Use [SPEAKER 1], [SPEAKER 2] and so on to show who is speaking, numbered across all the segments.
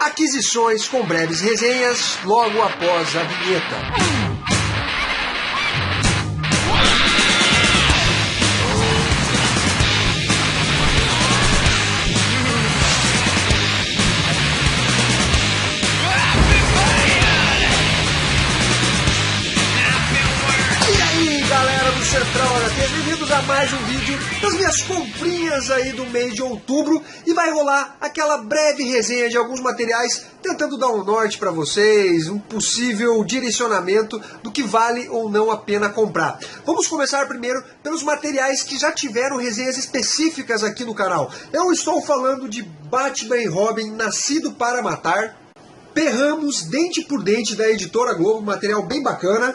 [SPEAKER 1] Aquisições com breves resenhas logo após a vinheta. Central HQ, bem-vindos a mais um vídeo das minhas comprinhas aí do mês de outubro, e vai rolar aquela breve resenha de alguns materiais tentando dar um norte para vocês, um possível direcionamento do que vale ou não a pena comprar. Vamos começar primeiro pelos materiais que já tiveram resenhas específicas aqui no canal. Eu estou falando de Batman e Robin, Nascido para Matar, Perramos Dente por Dente da Editora Globo, material bem bacana,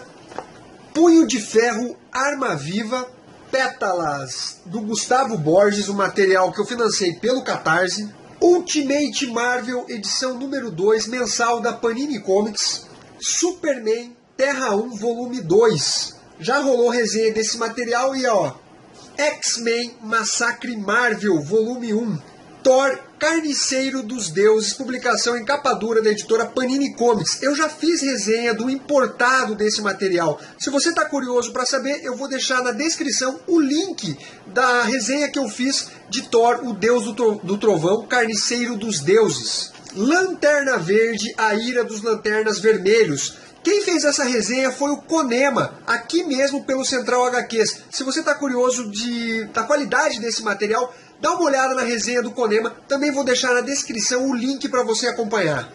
[SPEAKER 1] Punho de Ferro, Arma Viva, Pétalas, do Gustavo Borges, um material que eu financei pelo Catarse, Ultimate Marvel, edição número 2, mensal da Panini Comics, Superman, Terra 1, volume 2. Já rolou resenha desse material e ó, X-Men, Massacre Marvel, volume 1. Thor, Carniceiro dos Deuses, publicação em capa dura da editora Panini Comics. Eu já fiz resenha do importado desse material. Se você está curioso para saber, eu vou deixar na descrição o link da resenha que eu fiz de Thor, o Deus do Trovão, Carniceiro dos Deuses. Lanterna Verde, A Ira dos Lanternas Vermelhos. Quem fez essa resenha foi o Conema, aqui mesmo pelo Central HQs. Se você está curioso da qualidade desse material, dá uma olhada na resenha do Conema. Também vou deixar na descrição o link para você acompanhar.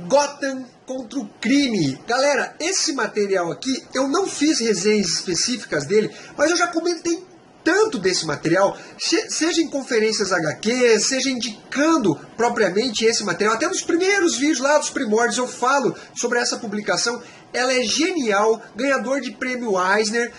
[SPEAKER 1] Gotham contra o crime. Galera, esse material aqui, eu não fiz resenhas específicas dele, mas eu já comentei tanto desse material, seja em conferências HQ, seja indicando propriamente esse material, até nos primeiros vídeos lá dos primórdios eu falo sobre essa publicação. Ela é genial, ganhador de prêmio Eisner,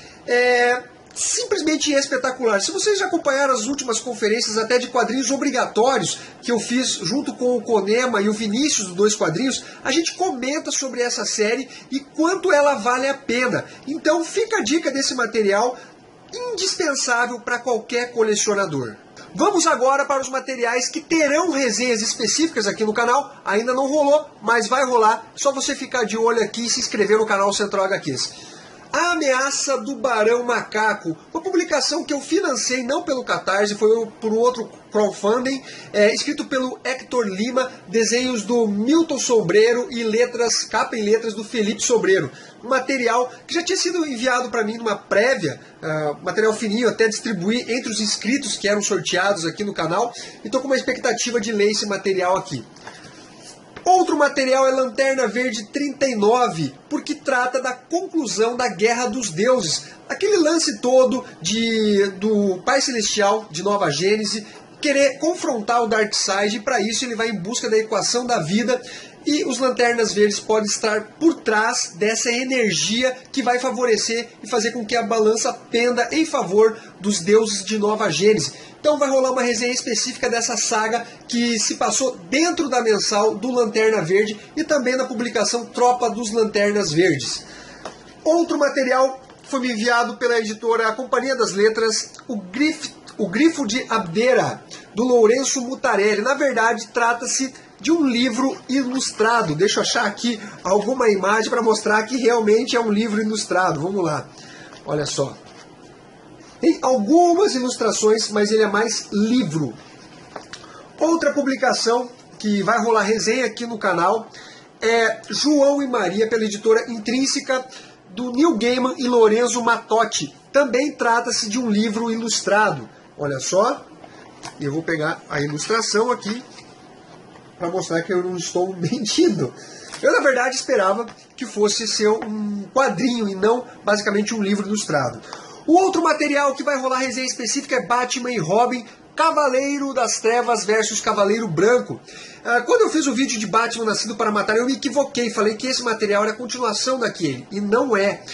[SPEAKER 1] simplesmente espetacular. Se vocês já acompanharam as últimas conferências até de quadrinhos obrigatórios que eu fiz junto com o Conema e o Vinícius dos Dois Quadrinhos, a gente comenta sobre essa série e quanto ela vale a pena. Então fica a dica desse material, indispensável para qualquer colecionador. Vamos agora para os materiais que terão resenhas específicas aqui no canal. Ainda não rolou, mas vai rolar. Só você ficar de olho aqui e se inscrever no canal Central HQs. A Ameaça do Barão Macaco, uma publicação que eu financei não pelo Catarse, foi por outro crowdfunding, escrito pelo Hector Lima, desenhos do Milton Sobreiro e capa em letras do Felipe Sobreiro. Um material que já tinha sido enviado para mim numa prévia, material fininho, até distribuir entre os inscritos que eram sorteados aqui no canal, e estou com uma expectativa de ler esse material aqui. Outro material é Lanterna Verde 39, porque trata da conclusão da Guerra dos Deuses. Aquele lance todo do Pai Celestial de Nova Gênese querer confrontar o Darkseid, e para isso ele vai em busca da equação da vida, e os Lanternas Verdes podem estar por trás dessa energia que vai favorecer e fazer com que a balança penda em favor dos deuses de Nova Gênese. Então vai rolar uma resenha específica dessa saga que se passou dentro da mensal do Lanterna Verde e também na publicação Tropa dos Lanternas Verdes. Outro material foi me enviado pela editora Companhia das Letras, o Grifo de Abdera, do Lourenço Mutarelli. Na verdade, trata-se de um livro ilustrado. Deixa eu achar aqui alguma imagem para mostrar que realmente é um livro ilustrado. Vamos lá. Olha só. Tem algumas ilustrações, mas ele é mais livro. Outra publicação que vai rolar resenha aqui no canal é João e Maria, pela editora Intrínseca, do Neil Gaiman e Lorenzo Mattotti. Também trata-se de um livro ilustrado. Olha só, eu vou pegar a ilustração aqui para mostrar que eu não estou mentindo. Eu, na verdade, esperava que fosse ser um quadrinho e não basicamente um livro ilustrado. O outro material que vai rolar resenha específica é Batman e Robin, Cavaleiro das Trevas versus Cavaleiro Branco. Quando eu fiz o vídeo de Batman Nascido para Matar, eu me equivoquei, falei que esse material era a continuação daquele, e não é.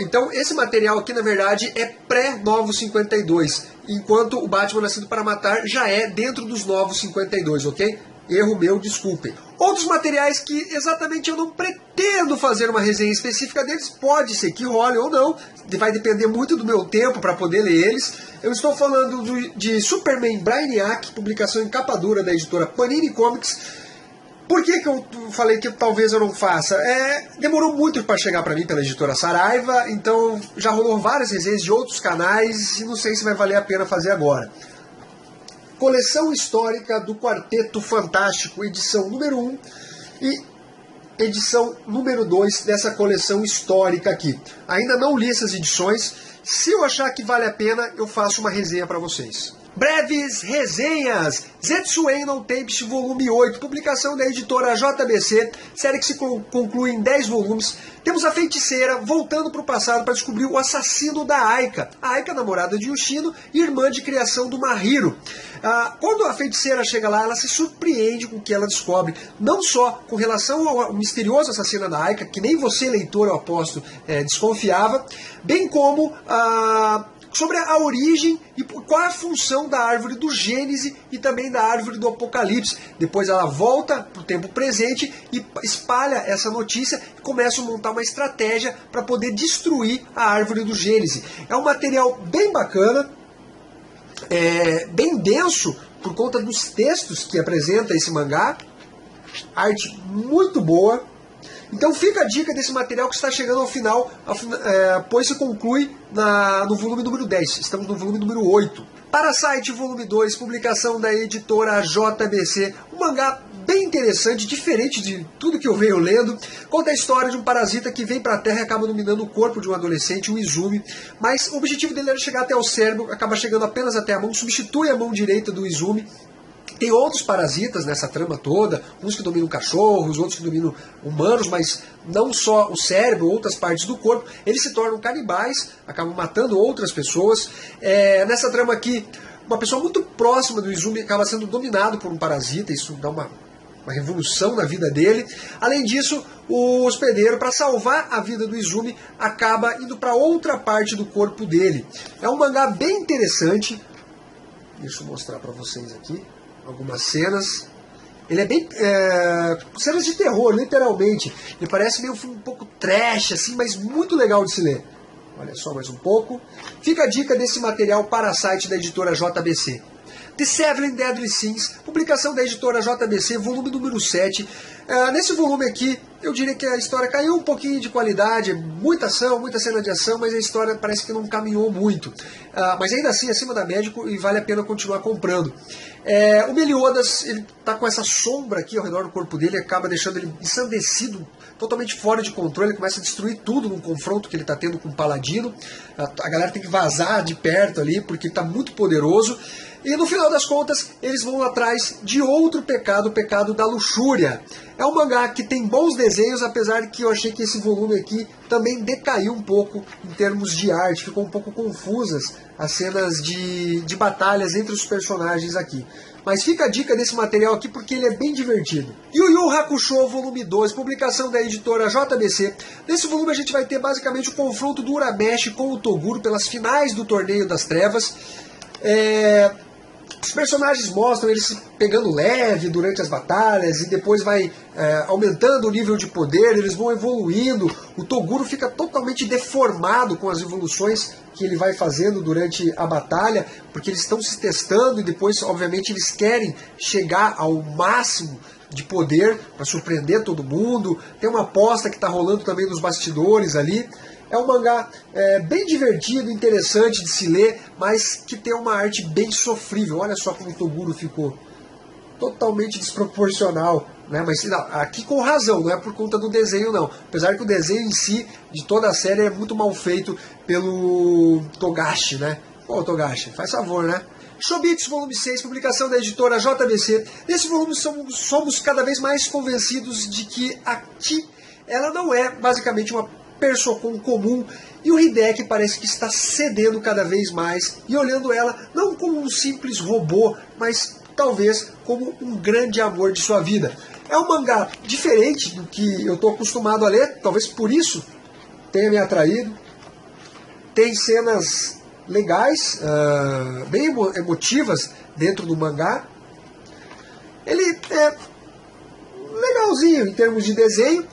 [SPEAKER 1] Então esse material aqui, na verdade, é pré-Novos 52, enquanto o Batman Nascido para Matar já é dentro dos Novos 52, ok? Erro meu, desculpem. Outros materiais que exatamente eu não pretendo fazer uma resenha específica deles, pode ser que role ou não, vai depender muito do meu tempo para poder ler eles. Eu estou falando de Superman Brainiac, publicação em capa dura da editora Panini Comics, por que eu falei que talvez eu não faça? Demorou muito para chegar para mim pela editora Saraiva, então já rolou várias resenhas de outros canais e não sei se vai valer a pena fazer agora. Coleção histórica do Quarteto Fantástico, edição número 1 e edição número 2 dessa coleção histórica aqui. Ainda não li essas edições, se eu achar que vale a pena, eu faço uma resenha para vocês. Breves resenhas, Zetsuei no Tempest volume 8, publicação da editora JBC, série que se conclui em 10 volumes. Temos a feiticeira voltando para o passado para descobrir o assassino da Aika. A Aika, namorada de Yoshino e irmã de criação do Mahiro. Quando a feiticeira chega lá, ela se surpreende com o que ela descobre, não só com relação ao misterioso assassino da Aika, que nem você, leitor, eu aposto, desconfiava, bem como sobre a origem e qual é a função da árvore do Gênese e também da árvore do Apocalipse. Depois ela volta para o tempo presente e espalha essa notícia e começa a montar uma estratégia para poder destruir a árvore do Gênese. É um material bem bacana, bem denso por conta dos textos que apresenta esse mangá, arte muito boa. Então fica a dica desse material que está chegando ao final, pois se conclui no volume número 10. Estamos no volume número 8. Parasite volume 2, publicação da editora JBC. Um mangá bem interessante, diferente de tudo que eu venho lendo. Conta a história de um parasita que vem para a Terra e acaba dominando o corpo de um adolescente, o Izumi. Mas o objetivo dele era chegar até o cérebro, acaba chegando apenas até a mão, substitui a mão direita do Izumi. Tem outros parasitas nessa trama toda, uns que dominam cachorros, outros que dominam humanos, mas não só o cérebro, outras partes do corpo. Eles se tornam canibais, acabam matando outras pessoas. Nessa trama aqui, uma pessoa muito próxima do Izumi acaba sendo dominado por um parasita, isso dá uma revolução na vida dele. Além disso, o hospedeiro, para salvar a vida do Izumi, acaba indo para outra parte do corpo dele. É um mangá bem interessante. Deixa eu mostrar para vocês aqui algumas cenas. Ele é bem... cenas de terror, literalmente. Ele parece meio um pouco trash, assim, mas muito legal de se ler. Olha só mais um pouco. Fica a dica desse material Parasite da editora JBC. The Seven Deadly Sins, publicação da editora JBC, volume número 7. Nesse volume aqui, eu diria que a história caiu um pouquinho de qualidade, muita ação, muita cena de ação, mas a história parece que não caminhou muito. Mas ainda assim, acima da média, e vale a pena continuar comprando. O Meliodas, ele tá com essa sombra aqui ao redor do corpo dele, acaba deixando ele ensandecido, totalmente fora de controle, ele começa a destruir tudo num confronto que ele está tendo com o Paladino. A galera tem que vazar de perto ali, porque ele está muito poderoso. E no final das contas, eles vão atrás de outro pecado, o pecado da luxúria. É um mangá que tem bons desenhos, apesar que eu achei que esse volume aqui também decaiu um pouco em termos de arte, ficou um pouco confusas as cenas de batalhas entre os personagens aqui. Mas fica a dica desse material aqui porque ele é bem divertido. Yu Yu Hakusho volume 2, publicação da editora JBC. Nesse volume a gente vai ter basicamente o confronto do Urameshi com o Toguro pelas finais do Torneio das Trevas. Os personagens mostram eles se pegando leve durante as batalhas e depois vai aumentando o nível de poder, eles vão evoluindo. O Toguro fica totalmente deformado com as evoluções que ele vai fazendo durante a batalha, porque eles estão se testando e depois, obviamente, eles querem chegar ao máximo de poder para surpreender todo mundo. Tem uma aposta que está rolando também nos bastidores ali. É um mangá bem divertido, interessante de se ler, mas que tem uma arte bem sofrível. Olha só como o Toguro ficou totalmente desproporcional, né? Mas não, aqui com razão, não é por conta do desenho não. Apesar que o desenho em si, de toda a série, é muito mal feito pelo Togashi, né? Pô, Togashi, faz favor, né? Chobits, volume 6, publicação da editora JBC. Nesse volume somos cada vez mais convencidos de que aqui ela não é basicamente uma Persocon comum, e o Hideki parece que está cedendo cada vez mais e olhando ela não como um simples robô, mas talvez como um grande amor de sua vida. É um mangá diferente do que eu estou acostumado a ler, talvez por isso tenha me atraído. Tem cenas legais, bem emotivas dentro do mangá. Ele é legalzinho em termos de desenho,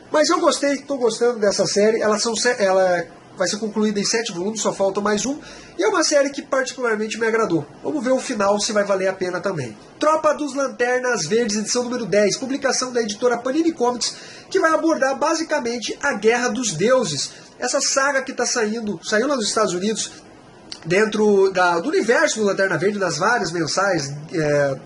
[SPEAKER 1] mas eu estou gostando dessa série. Ela vai ser concluída em 7 volumes, só falta mais um. E é uma série que particularmente me agradou. Vamos ver o final se vai valer a pena também. Tropa dos Lanternas Verdes, edição número 10, publicação da editora Panini Comics, que vai abordar basicamente a Guerra dos Deuses. Essa saga que está saiu lá nos Estados Unidos, dentro do universo do Lanterna Verde, das várias mensais,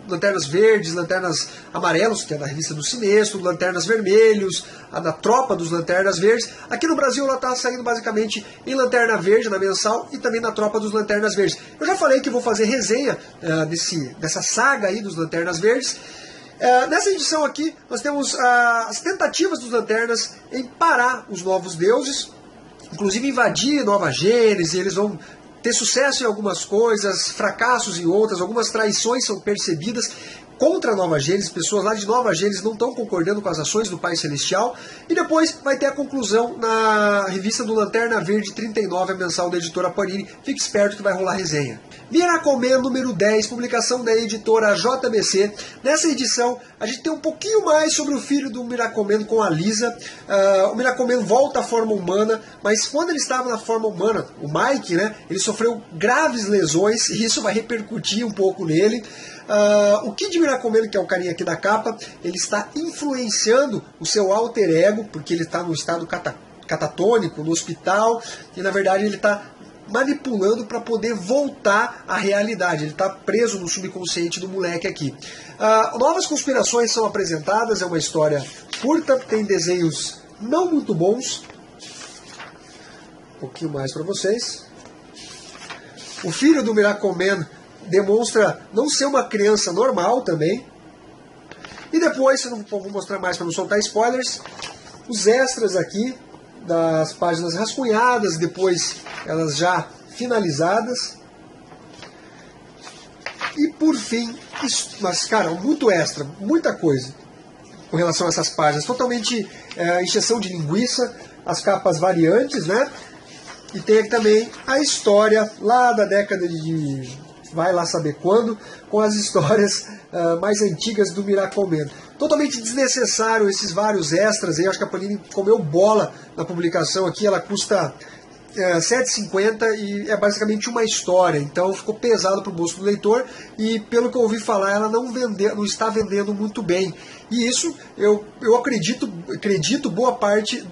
[SPEAKER 1] Lanternas Verdes, Lanternas Amarelos, que é da revista do Sinestro, Lanternas Vermelhos, a da Tropa dos Lanternas Verdes. Aqui no Brasil ela está saindo basicamente em Lanterna Verde, na mensal, e também na Tropa dos Lanternas Verdes. Eu já falei que vou fazer resenha dessa saga aí dos Lanternas Verdes. Nessa edição aqui, nós temos as tentativas dos Lanternas em parar os Novos Deuses, inclusive invadir Nova Gênesis. Eles vão ter sucesso em algumas coisas, fracassos em outras, algumas traições são percebidas contra a Nova Gênesis, pessoas lá de Nova Gênesis não estão concordando com as ações do Pai Celestial, e depois vai ter a conclusão na revista do Lanterna Verde 39, a mensal da editora Panini. Fique esperto que vai rolar resenha. Miracle Man número 10, publicação da editora JBC. Nessa edição, a gente tem um pouquinho mais sobre o filho do Miracle Man com a Lisa. O Miracle Man volta à forma humana, mas quando ele estava na forma humana, o Mike, né, ele sofreu graves lesões, e isso vai repercutir um pouco nele. O Kid Miracle Man, que é o carinha aqui da capa, ele está influenciando o seu alter ego, porque ele está no estado catatônico, no hospital, e na verdade ele está manipulando para poder voltar à realidade. Ele está preso no subconsciente do moleque aqui. Novas conspirações são apresentadas, é uma história curta, tem desenhos não muito bons. Um pouquinho mais para vocês. O filho do Miracle Man demonstra não ser uma criança normal também. E depois, eu não vou mostrar mais para não soltar spoilers, os extras aqui das páginas rascunhadas, depois elas já finalizadas. E por fim, mas cara, muito extra, muita coisa com relação a essas páginas, totalmente encheção de linguiça, as capas variantes, né? E tem aqui também a história lá da década de vai lá saber quando, com as histórias mais antigas do Miracle Man. Totalmente desnecessário esses vários extras aí. Acho que a Panini comeu bola na publicação aqui. Ela custa R$ 7,50 e é basicamente uma história. Então ficou pesado para o bolso do leitor. E pelo que eu ouvi falar, ela não está vendendo muito bem. E isso eu acredito boa parte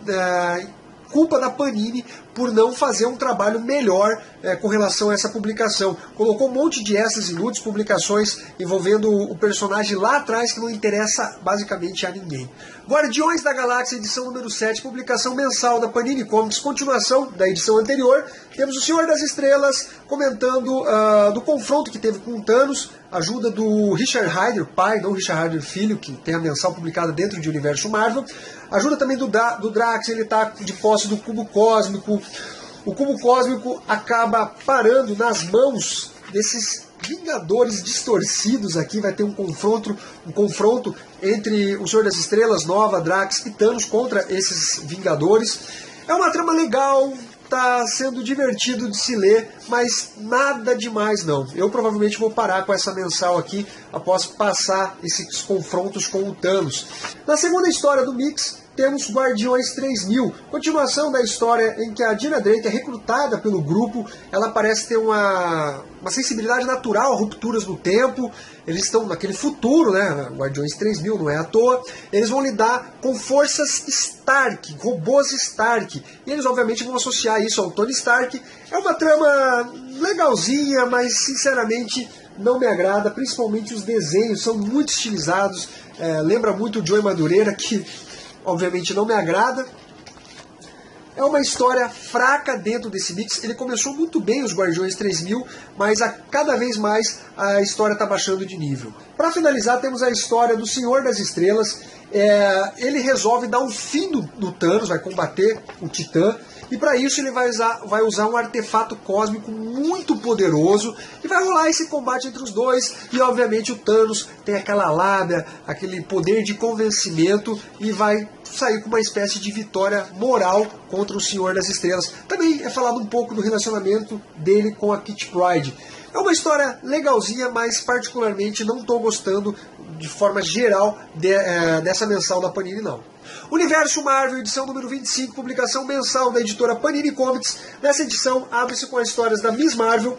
[SPEAKER 1] culpa da Panini por não fazer um trabalho melhor com relação a essa publicação. Colocou um monte de extras inúteis, publicações envolvendo o personagem lá atrás que não interessa basicamente a ninguém. Guardiões da Galáxia, edição número 7, publicação mensal da Panini Comics, continuação da edição anterior. Temos o Senhor das Estrelas comentando do confronto que teve com o Thanos, ajuda do Richard Rider, pai, não Richard Rider filho, que tem a mensal publicada dentro do universo Marvel. Ajuda também do Drax, ele está de posse do Cubo Cósmico. O Cubo Cósmico acaba parando nas mãos desses Vingadores distorcidos aqui. Vai ter um confronto entre o Senhor das Estrelas, Nova, Drax e Thanos contra esses Vingadores. É uma trama legal, tá sendo divertido de se ler, mas nada demais não. Eu provavelmente vou parar com essa mensal aqui após passar esses confrontos com o Thanos. Na segunda história do Mix, temos Guardiões 3000, continuação da história em que a Dina Drake é recrutada pelo grupo. Ela parece ter uma sensibilidade natural a rupturas no tempo. Eles estão naquele futuro, né? Guardiões 3000, não é à toa. Eles vão lidar com forças Stark, robôs Stark. E eles obviamente vão associar isso ao Tony Stark. É uma trama legalzinha, mas sinceramente não me agrada. Principalmente os desenhos são muito estilizados. Lembra muito o Joey Madureira, que obviamente não me agrada. É uma história fraca dentro desse mix. Ele começou muito bem, os Guardiões 3000, mas cada vez mais a história está baixando de nível. Para finalizar, temos a história do Senhor das Estrelas. Ele resolve dar um fim no Thanos, vai combater o Titã. E para isso ele vai usar um artefato cósmico muito poderoso. E vai rolar esse combate entre os dois. E obviamente o Thanos tem aquela lábia, aquele poder de convencimento. E vai sair com uma espécie de vitória moral contra o Senhor das Estrelas. Também é falado um pouco do relacionamento dele com a Kitty Pryde. É uma história legalzinha, mas particularmente não estou gostando de forma geral dessa mensal da Panini, não. Universo Marvel, edição número 25, publicação mensal da editora Panini Comics. Nessa edição, abre-se com as histórias da Miss Marvel,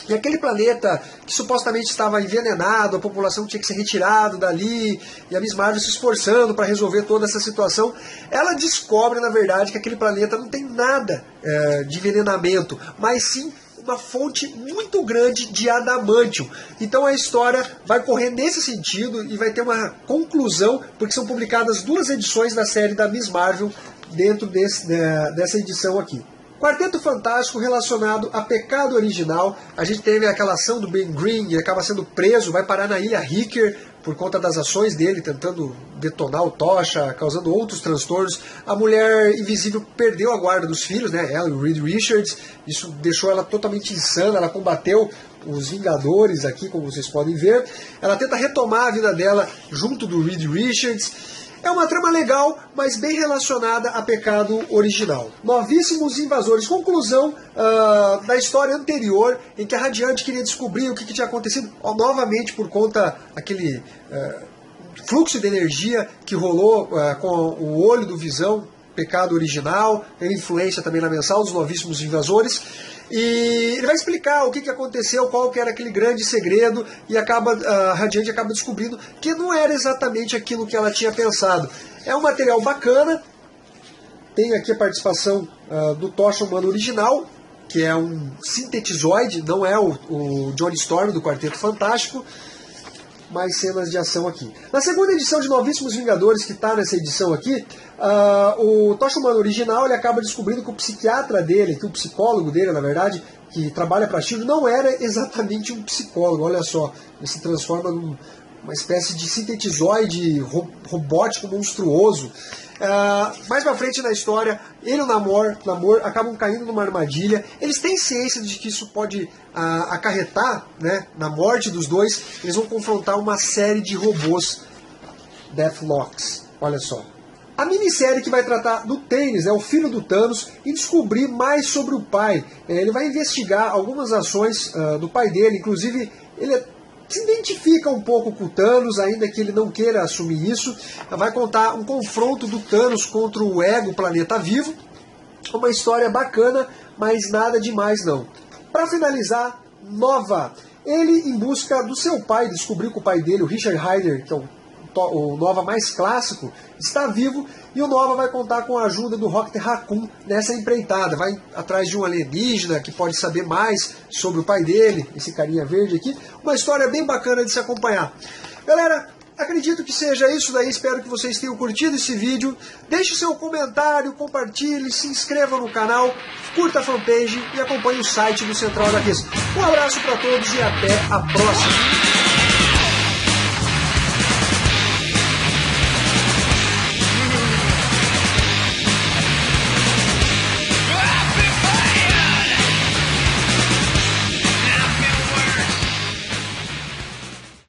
[SPEAKER 1] e aquele planeta que supostamente estava envenenado, a população tinha que ser retirada dali, e a Miss Marvel se esforçando para resolver toda essa situação, ela descobre, na verdade, que aquele planeta não tem nada de envenenamento, mas sim uma fonte muito grande de adamantium. Então a história vai correr nesse sentido e vai ter uma conclusão, porque são publicadas 2 edições da série da Miss Marvel dentro dessa edição aqui. Quarteto Fantástico relacionado a Pecado Original. A gente teve aquela ação do Ben Green, ele acaba sendo preso, vai parar na Ilha Riker por conta das ações dele, tentando detonar o Tocha, causando outros transtornos. A Mulher Invisível perdeu a guarda dos filhos, né? Ela e o Reed Richards. Isso deixou ela totalmente insana, ela combateu os Vingadores aqui, como vocês podem ver. Ela tenta retomar a vida dela junto do Reed Richards. É uma trama legal, mas bem relacionada a Pecado Original. Novíssimos Invasores. Conclusão da história anterior, em que a Radiante queria descobrir o que tinha acontecido, novamente por conta daquele fluxo de energia que rolou com o olho do Visão, Pecado Original, tem influência também na mensal dos Novíssimos Invasores. E ele vai explicar o que aconteceu, qual que era aquele grande segredo, e a Radiante acaba descobrindo que não era exatamente aquilo que ela tinha pensado. É um material bacana, tem aqui a participação do Tocha Humano original, que é um sintetizoide, não é o Johnny Storm do Quarteto Fantástico, mais cenas de ação aqui. Na segunda edição de Novíssimos Vingadores, que está nessa edição aqui, o Tocha Humano original ele acaba descobrindo que o psiquiatra dele, que o psicólogo dele, na verdade, que trabalha para a Shield, não era exatamente um psicólogo. Olha só, ele se transforma numa espécie de sintetizoide robótico monstruoso. Mais pra frente na história, ele e o Namor acabam caindo numa armadilha. Eles têm ciência de que isso pode acarretar, né, na morte dos dois. Eles vão confrontar uma série de robôs Deathlocks. Olha só. A minissérie que vai tratar do Thanos, o filho do Thanos, e descobrir mais sobre o pai. Ele vai investigar algumas ações do pai dele, inclusive ele se identifica um pouco com o Thanos, ainda que ele não queira assumir isso. Vai contar um confronto do Thanos contra o Ego, Planeta Vivo. Uma história bacana, mas nada demais não. Para finalizar, Nova. Ele, em busca do seu pai, descobriu que o pai dele, o Richard Rider, que é o Nova mais clássico, está vivo, e o Nova vai contar com a ajuda do Rocket Raccoon nessa empreitada. Vai atrás de um alienígena que pode saber mais sobre o pai dele, esse carinha verde aqui. Uma história bem bacana de se acompanhar. Galera, acredito que seja isso daí, espero que vocês tenham curtido esse vídeo. Deixe seu comentário, compartilhe, se inscreva no canal, curta a fanpage e acompanhe o site do Central HQs. Um abraço para todos e até a próxima!